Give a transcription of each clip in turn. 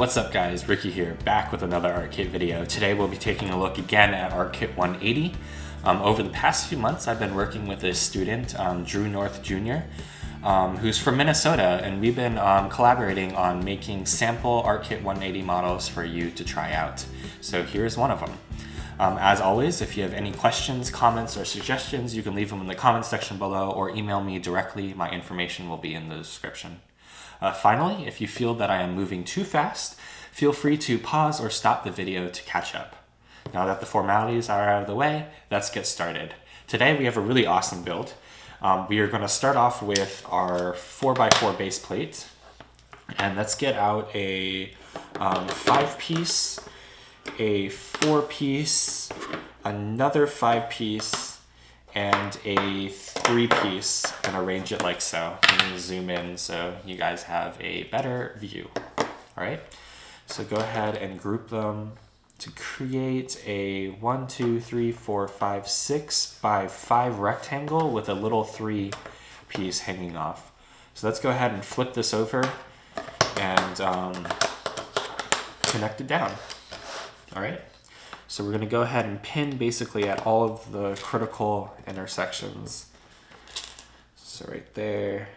What's up guys, Ricky here, back with another Arckit video. Today we'll be taking a look again at Arckit 180. Over the past few months I've been working with a student, Drew North Jr., who's from Minnesota, and we've been collaborating on making sample Arckit 180 models for you to try out. So here's one of them. As always, if you have any questions, comments, or suggestions, you can leave them in the comments section below or email me directly. My information will be in the description. Finally, if you feel that I am moving too fast, feel free to pause or stop the video to catch up. Now that the formalities are out of the way, let's get started. Today we have a really awesome build. We are going to start off with our 4x4 base plate, and let's get out a 5-piece, a 4-piece, another 5-piece, and a 3-piece, and arrange it like so. Let me zoom in so you guys have a better view. All right, so go ahead and group them to create a 1, 2, 3, 4, 5, 6 by 5 rectangle with a little 3-piece hanging off. So let's go ahead and flip this over and connect it down. All right. So we're going to go ahead and pin basically at all of the critical intersections. So right there,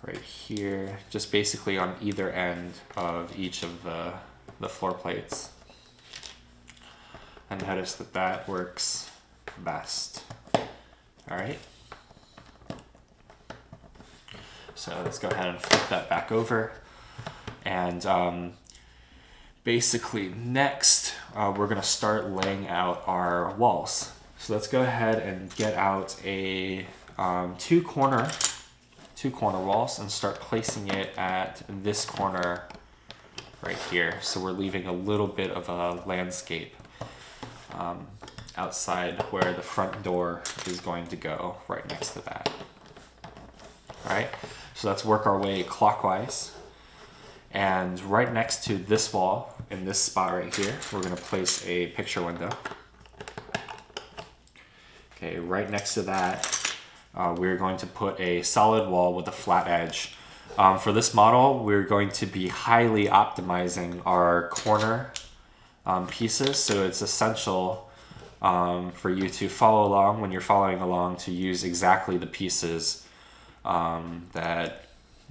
right here, just basically on either end of each of the floor plates. And notice that that works best. All right. So let's go ahead and flip that back over. And basically next, we're gonna start laying out our walls. So let's go ahead and get out a two corner walls and start placing it at this corner right here. So we're leaving a little bit of a landscape outside where the front door is going to go, right next to that. All right, so let's work our way clockwise. And right next to this wall, in this spot right here, we're gonna place a picture window. Okay, right next to that, we're going to put a solid wall with a flat edge. For this model, we're going to be highly optimizing our corner pieces, so it's essential for you to follow along when you're following along to use exactly the pieces that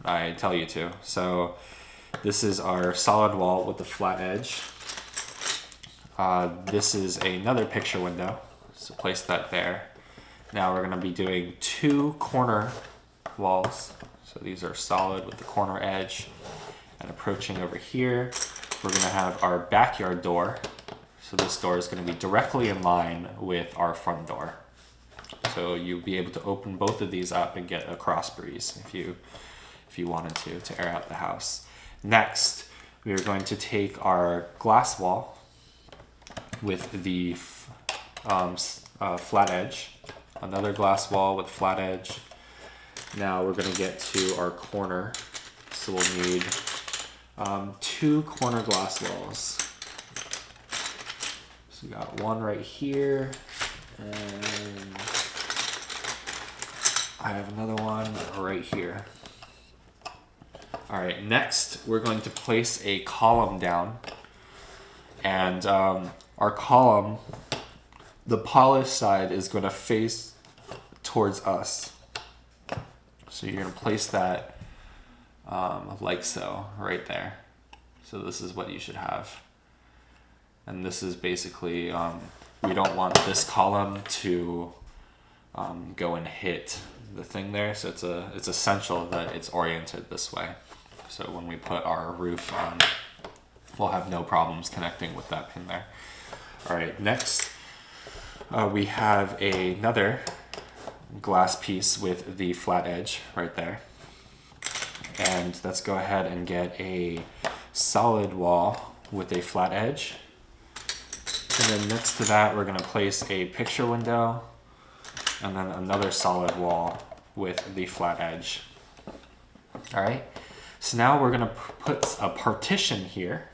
I tell you to. So this is our solid wall with the flat edge. This is another picture window, so place that there. Now we're going to be doing 2 corner walls. So these are solid with the corner edge. And approaching over here, we're going to have our backyard door. So this door is going to be directly in line with our front door. So you'll be able to open both of these up and get a cross breeze if you wanted to air out the house. Next, we are going to take our glass wall with the flat edge, another glass wall with flat edge. Now we're going to get to our corner, so we'll need 2 corner glass walls. So we got one right here, and I have another one right here. All right, next we're going to place a column down, and our column, the polished side is going to face towards us. So you're going to place that like so, right there. So this is what you should have. And this is basically, we don't want this column to go and hit the thing there, so it's essential that it's oriented this way. So when we put our roof on, we'll have no problems connecting with that pin there. All right, next we have another glass piece with the flat edge right there. And let's go ahead and get a solid wall with a flat edge. And then next to that, we're gonna place a picture window and then another solid wall with the flat edge. All right. So now we're gonna put a partition here.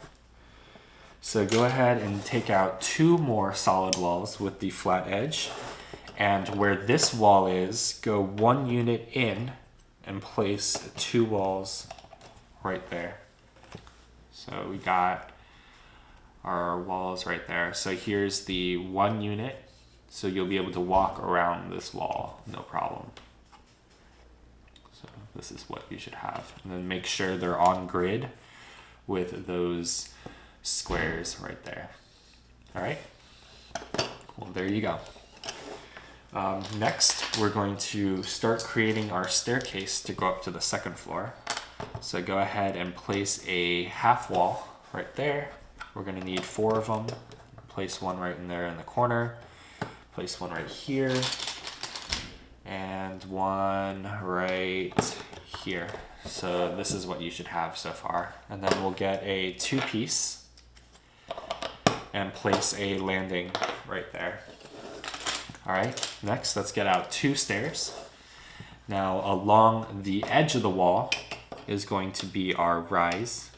So go ahead and take out 2 more solid walls with the flat edge. And where this wall is, go 1 unit in and place 2 walls right there. So we got our walls right there. So here's the 1 unit. So you'll be able to walk around this wall, no problem. So this is what you should have. And then make sure they're on grid with those squares right there. All right, well, there you go. Next, we're going to start creating our staircase to go up to the 2nd floor. So go ahead and place a half wall right there. We're going to need 4 of them. Place one right in there in the corner. Place one right here. And one right here. So this is what you should have so far. And then we'll get a 2-piece and place a landing right there. All right, next let's get out 2 stairs. Now along the edge of the wall is going to be our rise.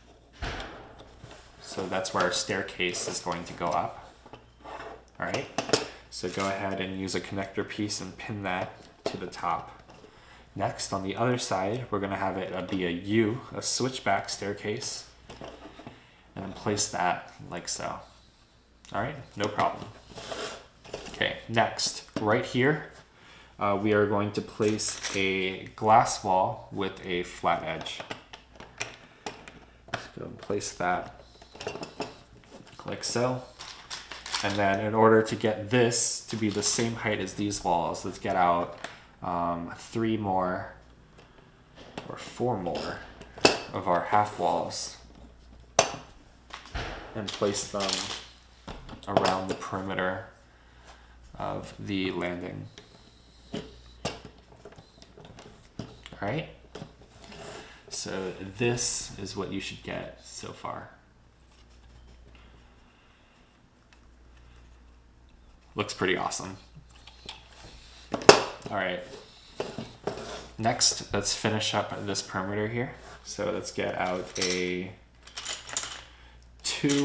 So that's where our staircase is going to go up. All right, so go ahead and use a connector piece and pin that to the top. Next, on the other side, we're gonna have it be a U, a switchback staircase, and then place that like so. All right, no problem. Okay, next, right here, we are going to place a glass wall with a flat edge. Let's go and place that like so. And then in order to get this to be the same height as these walls, let's get out 3 more or 4 more of our half walls and place them around the perimeter of the landing. All right, so this is what you should get so far. Looks pretty awesome. All right, next let's finish up this perimeter here. So let's get out 2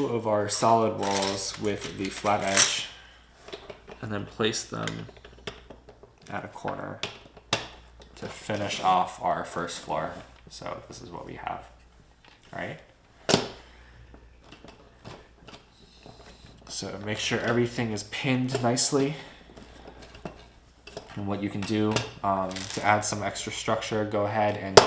of our solid walls with the flat edge and then place them at a corner to finish off our 1st floor. So this is what we have. All right. So make sure everything is pinned nicely. And what you can do to add some extra structure, go ahead and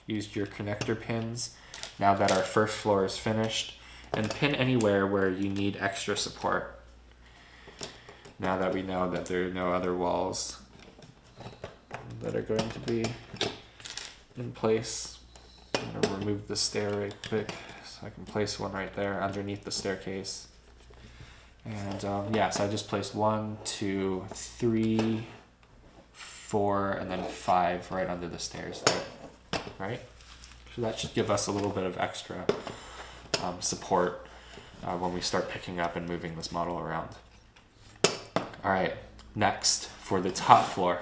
use your connector pins now that our 1st floor is finished, and pin anywhere where you need extra support. Now that we know that there are no other walls that are going to be in place, I'm going to remove the stair right quick so I can place one right there underneath the staircase. And yeah, so I just placed 1, 2, 3, 4, and then 5 right under the stairs there, right? So that should give us a little bit of extra support when we start picking up and moving this model around. All right, next for the top floor,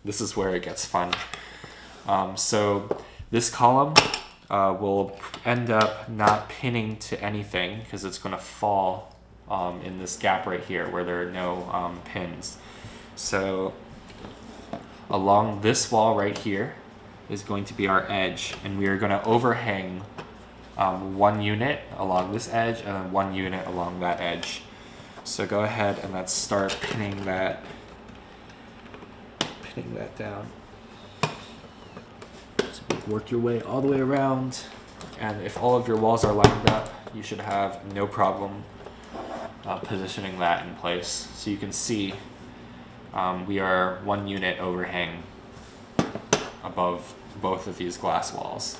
this is where it gets fun. So this column will end up not pinning to anything because it's going to fall in this gap right here where there are no pins. So along this wall right here is going to be our edge, and we are going to overhang 1 unit along this edge and then 1 unit along that edge. So go ahead and let's start pinning that down. So work your way all the way around, and if all of your walls are lined up, you should have no problem positioning that in place. So you can see we are 1 unit overhang above both of these glass walls.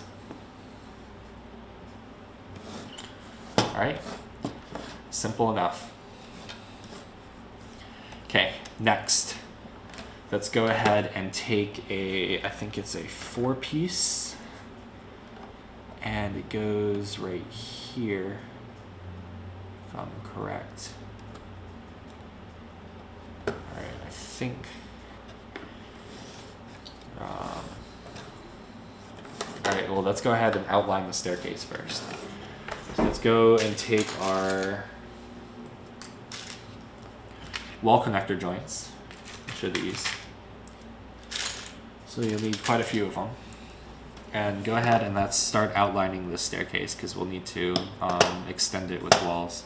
All right, simple enough. Okay, next, let's go ahead and take I think it's a 4-piece, and it goes right here, if I'm correct. All right, I think. All right, well, let's go ahead and outline the staircase first. So let's go and take our wall connector joints, which are these. So you'll need quite a few of them. And go ahead and let's start outlining this staircase because we'll need to extend it with walls.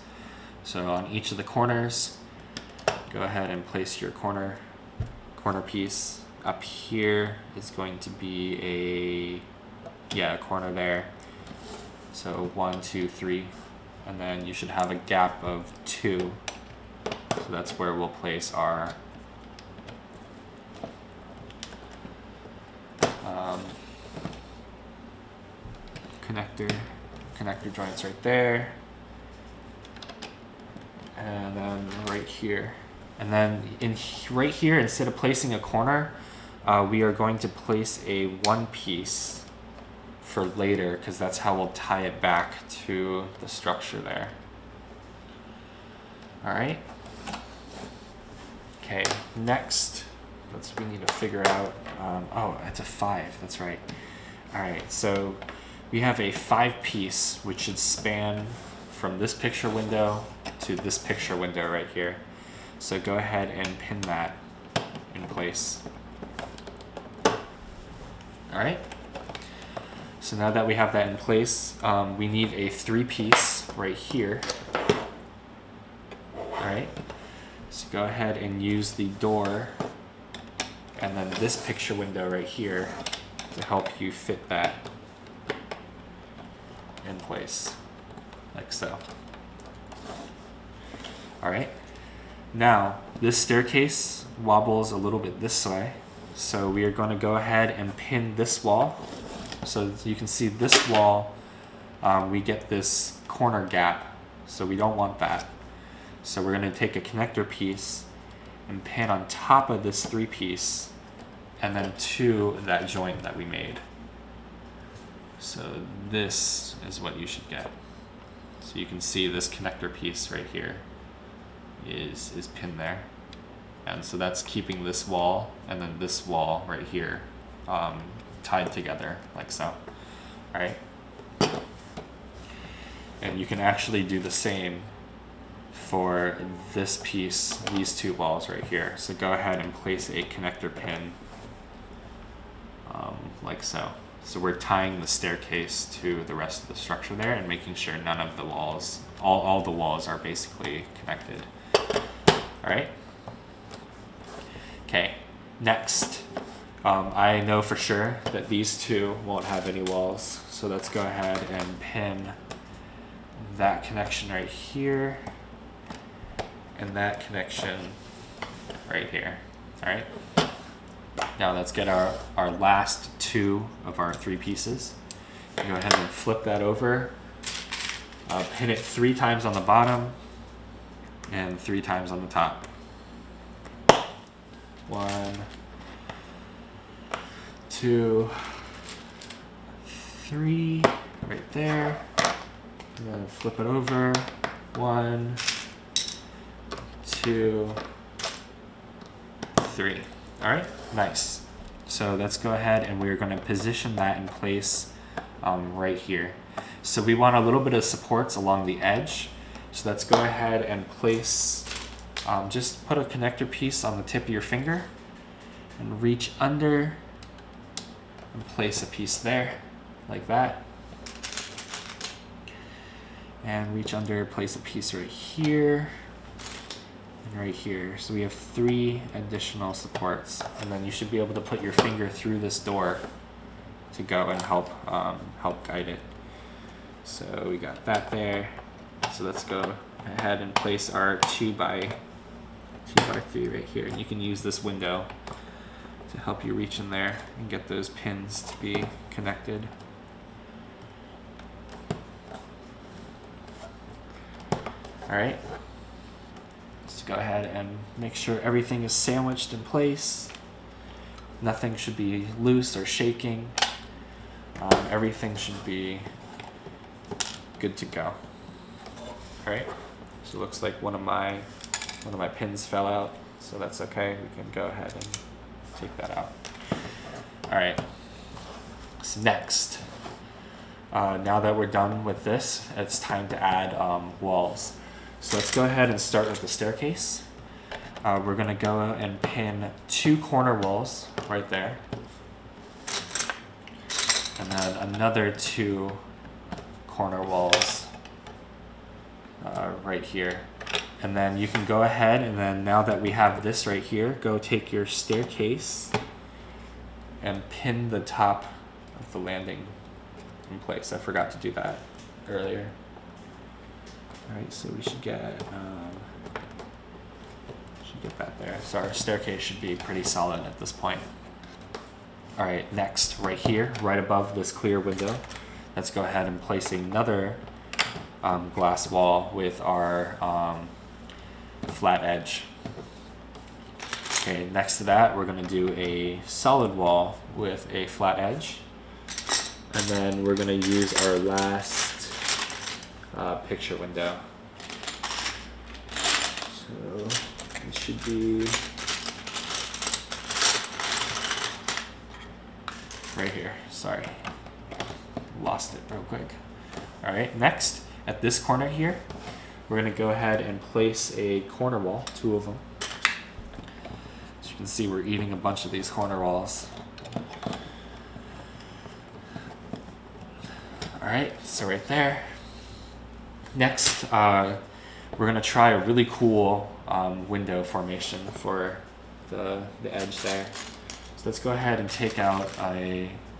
So on each of the corners, go ahead and place your corner piece. Up here is going to be a corner there. So 1, 2, 3, and then you should have a gap of 2. So that's where we'll place our connector joints right there, and then right here. And then right here, instead of placing a corner, we are going to place a one piece for later, because that's how we'll tie it back to the structure there. All right. Okay, next, we need to figure out, oh, it's a 5, that's right. All right, so we have a 5-piece, which should span from this picture window to this picture window right here. So go ahead and pin that in place. All right. So now that we have that in place, we need a 3-piece right here. All right. So go ahead and use the door and then this picture window right here to help you fit that in place, like so. All right. Now, this staircase wobbles a little bit this way, so we are going to go ahead and pin this wall. So you can see this wall, we get this corner gap, so we don't want that. So we're going to take a connector piece and pin on top of this 3-piece, and then to that joint that we made. So this is what you should get. So you can see this connector piece right here is pinned there. And so that's keeping this wall and then this wall right here tied together like so. All right. And you can actually do the same for this piece, these 2 walls right here. So go ahead and place a connector pin like so. So we're tying the staircase to the rest of the structure there and making sure none of the walls, all the walls are basically connected. All right. Okay, next. I know for sure that these 2 won't have any walls. So let's go ahead and pin that connection right here and that connection right here. All right. Now let's get our last 2 of our 3 pieces. Go ahead and flip that over. Pin it 3 times on the bottom and 3 times on the top. 1, 2, 3, right there. And then flip it over. 1, 2, 3. All right, nice. So let's go ahead and we're going to position that in place right here. So we want a little bit of supports along the edge. So let's go ahead and place, just put a connector piece on the tip of your finger and reach under and place a piece there, like that. And reach under, place a piece right here. Right here. So we have 3 additional supports, and then you should be able to put your finger through this door to go and help guide it. So we got that there. So let's go ahead and place our 2x3 right here, and you can use this window to help you reach in there and get those pins to be connected. All right. Go ahead and make sure everything is sandwiched in place. Nothing should be loose or shaking. Everything should be good to go. All right. So it looks like one of my pins fell out, so that's okay. We can go ahead and take that out. All right. So next, now that we're done with this, it's time to add walls. So let's go ahead and start with the staircase. We're going to go and pin 2 corner walls right there. and then another 2 corner walls right here. And then you can go ahead, and then now that we have this right here, go take your staircase and pin the top of the landing in place. I forgot to do that earlier. Alright, so we should get that there. So our staircase should be pretty solid at this point. Alright, next, right here, right above this clear window, let's go ahead and place another glass wall with our flat edge. Okay, next to that, we're going to do a solid wall with a flat edge. And then we're going to use our last picture window. So it should be right here. Sorry, lost it real quick. All right, next at this corner here, we're going to go ahead and place a corner wall, 2 of them. As you can see, we're eating a bunch of these corner walls. All right, so right there. Next, we're going to try a really cool window formation for the edge there. So let's go ahead and take out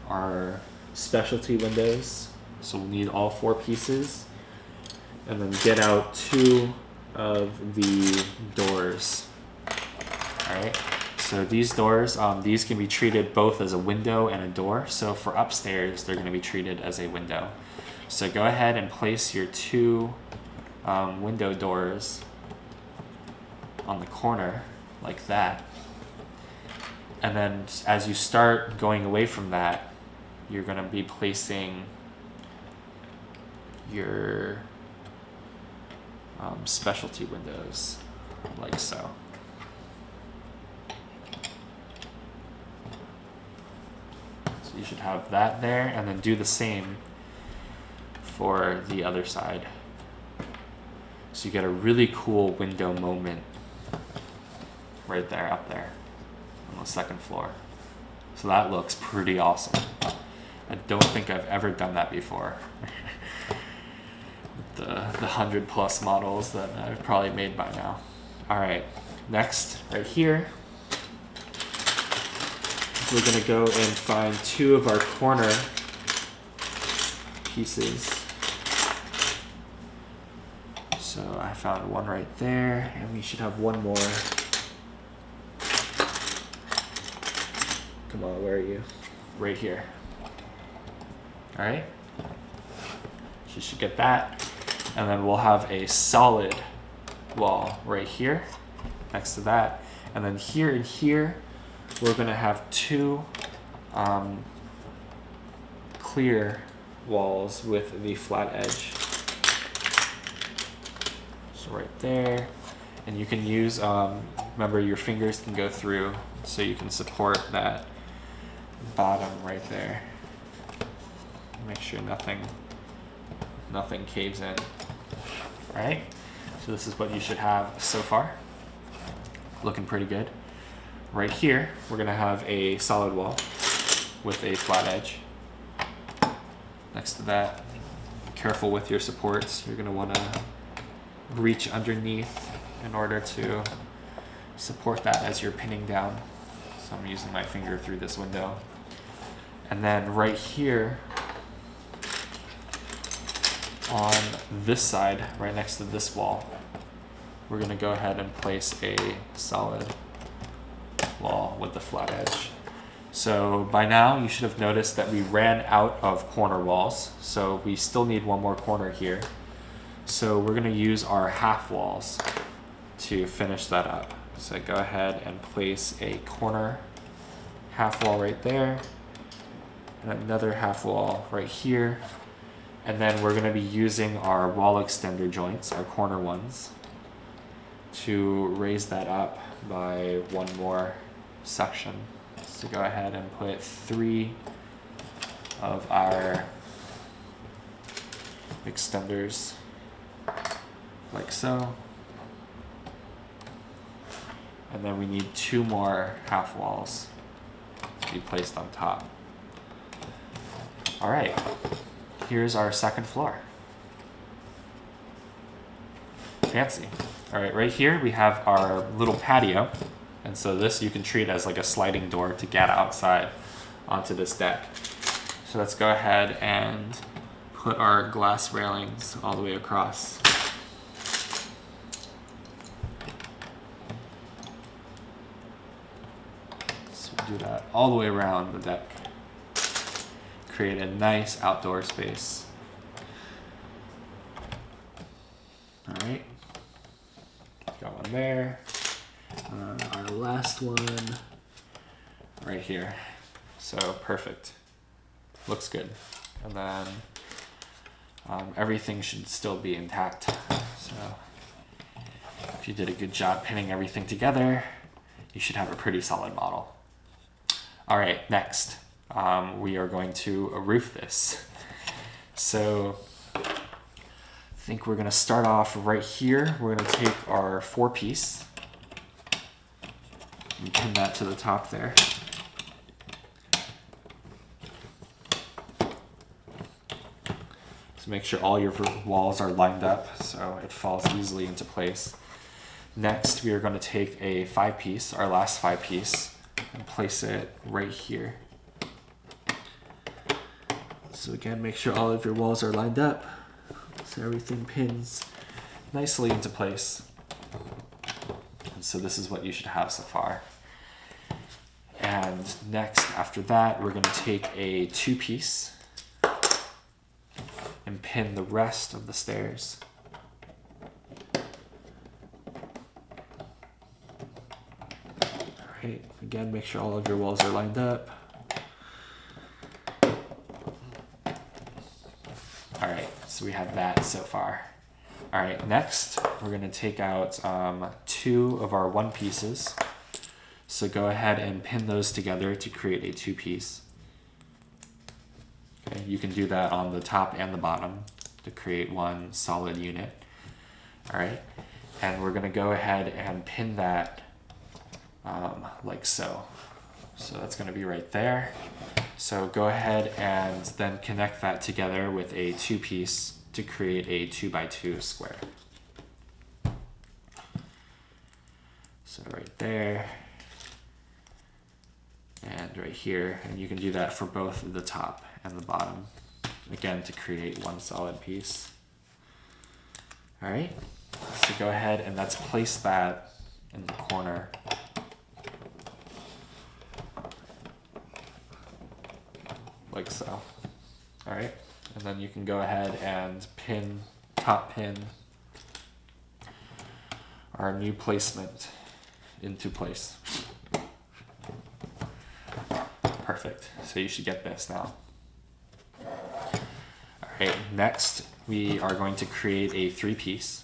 our specialty windows. So we'll need all 4 pieces. And then get out 2 of the doors. All right, so these doors, these can be treated both as a window and a door. So for upstairs, they're going to be treated as a window. So go ahead and place your 2 window doors on the corner like that. And then as you start going away from that, you're going to be placing your specialty windows like so. So you should have that there, and then do the same for the other side. So you get a really cool window moment right there, up there on the 2nd floor. So that looks pretty awesome. I don't think I've ever done that before. The 100+ models that I've probably made by now. All right, next, right here, we're gonna go and find 2 of our corner pieces. So I found 1 right there, and we should have 1 more. Come on, where are you? Right here. All right, so you should get that. And then we'll have a solid wall right here next to that. And then here and here, we're going to have 2 clear walls with the flat edge. So right there. And you can use, remember your fingers can go through so you can support that bottom right there. Make sure nothing caves in. All right, so this is what you should have so far. Looking pretty good. Right here, we're gonna have a solid wall with a flat edge. Next to that, be careful with your supports. You're gonna wanna reach underneath in order to support that as you're pinning down. So I'm using my finger through this window. And then right here, on this side, right next to this wall, we're going to go ahead and place a solid wall with the flat edge. So by now, you should have noticed that we ran out of corner walls. So we still need 1 more corner here. So we're going to use our half walls to finish that up. So go ahead and place a corner half wall right there, and another half wall right here. And then we're going to be using our wall extender joints, our corner ones, to raise that up by 1 more section. So go ahead and put 3 of our extenders like so. And then we need 2 more half walls to be placed on top. All right, here's our second floor. Fancy. All right, right here we have our little patio. And so this you can treat as like a sliding door to get outside onto this deck. So let's go ahead and put our glass railings all the way across. So do that all the way around the deck. Create a nice outdoor space. All right, got one there. Our last one right here. So perfect. Looks good. And then everything should still be intact. So if you did a good job pinning everything together, you should have a pretty solid model. All right, next we are going to roof this. So I think we're gonna start off right here. We're gonna take our 4-piece and pin that to the top there. So make sure all your walls are lined up so it falls easily into place. Next, we are going to take a 5-piece, our last 5-piece, and place it right here. So again, make sure all of your walls are lined up so everything pins nicely into place. And so this is what you should have so far. And next, after that, we're going to take a 2-piece and pin the rest of the stairs. All right, again, make sure all of your walls are lined up. All right, so we have that so far. All right, next, we're going to take out 2 of our 1-pieces. So go ahead and pin those together to create a 2-piece. Okay, you can do that on the top and the bottom to create one solid unit. All right, and we're gonna go ahead and pin that like so. So that's gonna be right there. So go ahead and then connect that together with a 2-piece to create a 2x2 square. So right there. And right here, and you can do that for both the top and the bottom, again, to create one solid piece. All right, so go ahead and let's place that in the corner. Like so. All right, and then you can go ahead and top pin our new placement into place. Perfect. So you should get this now. All right, next we are going to create a 3-piece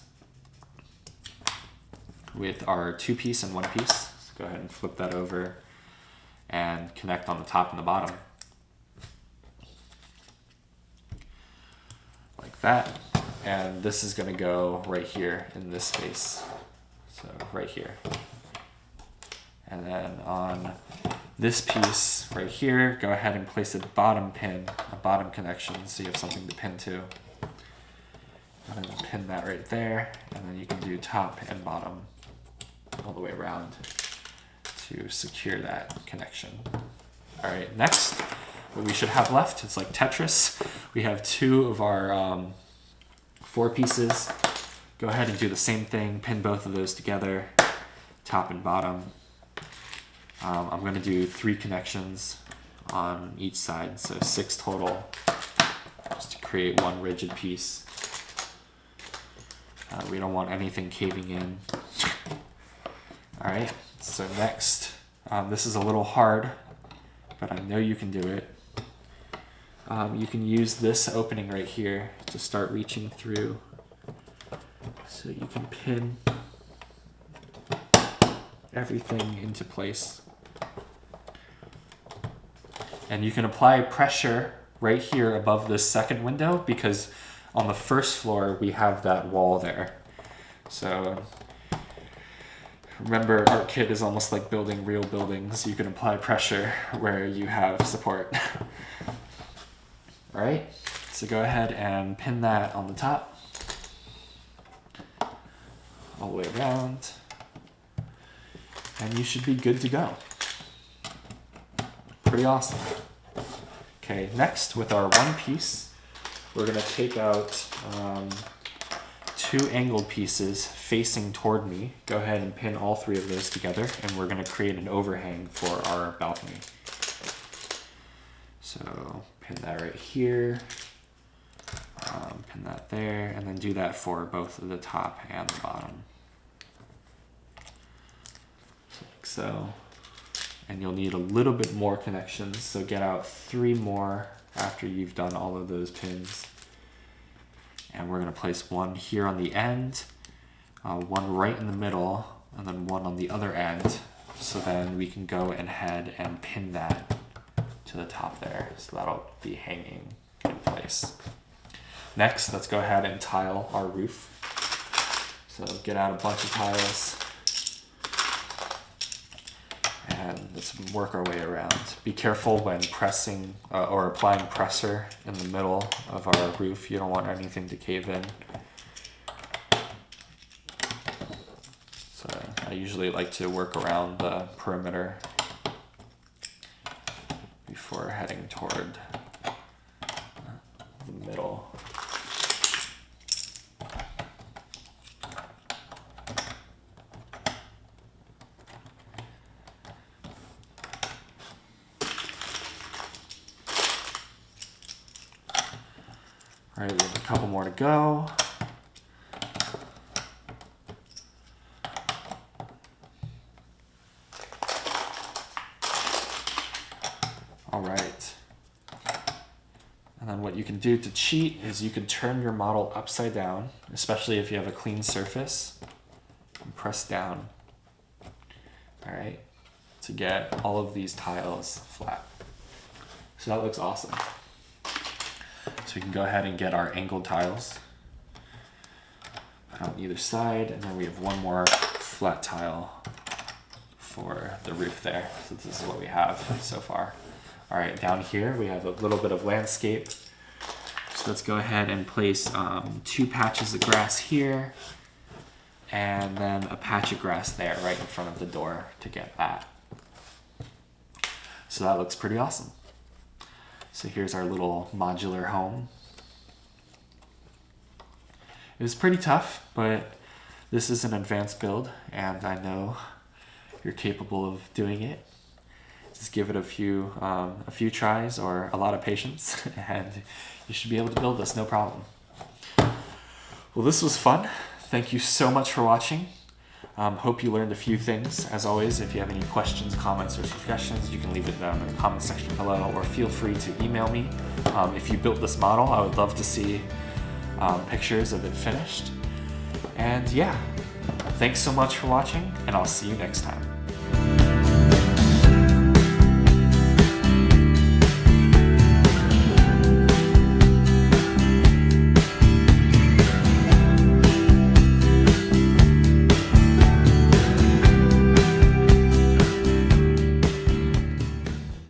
with our 2-piece and 1-piece. So go ahead and flip that over and connect on the top and the bottom. Like that. And this is going to go right here in this space. So right here. And then on this piece right here, go ahead and place a bottom pin, a bottom connection, so you have something to pin to. And then pin that right there, and then you can do top and bottom all the way around to secure that connection. All right, next, what we should have left is like Tetris. We have 2 of our 4 pieces. Go ahead and do the same thing, pin both of those together, top and bottom. I'm going to do 3 connections on each side, so 6 total, just to create one rigid piece. We don't want anything caving in. All right, so next, this is a little hard, but I know you can do it. You can use this opening right here to start reaching through, so you can pin everything into place. And you can apply pressure right here above this second window because on the first floor we have that wall there. So remember, Arckit is almost like building real buildings. You can apply pressure where you have support. All right, so go ahead and pin that on the top, all the way around, and you should be good to go. Pretty awesome. Okay, next with our one piece, we're gonna take out 2 angled pieces facing toward me. Go ahead and pin all 3 of those together, and we're gonna create an overhang for our balcony. So pin that right here, pin that there, and then do that for both the top and the bottom. Like so. And you'll need a little bit more connections, so get out 3 more after you've done all of those pins. And we're gonna place one here on the end, one right in the middle, and then one on the other end. So then we can go ahead and pin that to the top there. So that'll be hanging in place. Next, let's go ahead and tile our roof. So get out a bunch of tiles. And let's work our way around. Be careful when pressing or applying pressure in the middle of our roof. You don't want anything to cave in. So I usually like to work around the perimeter before heading toward the middle. All right, we have a couple more to go. All right. And then what you can do to cheat is you can turn your model upside down, especially if you have a clean surface, and press down. All right, to get all of these tiles flat. So that looks awesome. So we can go ahead and get our angled tiles on either side, and then we have one more flat tile for the roof there. So this is what we have so far. All right, down here we have a little bit of landscape. So let's go ahead and place 2 patches of grass here, and then a patch of grass there right in front of the door to get that. So that looks pretty awesome. So here's our little modular home. It was pretty tough, but this is an advanced build, and I know you're capable of doing it. Just give it a few tries or a lot of patience, and you should be able to build this, no problem. Well, this was fun. Thank you so much for watching. Hope you learned a few things. As always, if you have any questions, comments, or suggestions, you can leave it down in the comment section below, or feel free to email me. If you built this model, I would love to see pictures of it finished. And yeah, thanks so much for watching, and I'll see you next time.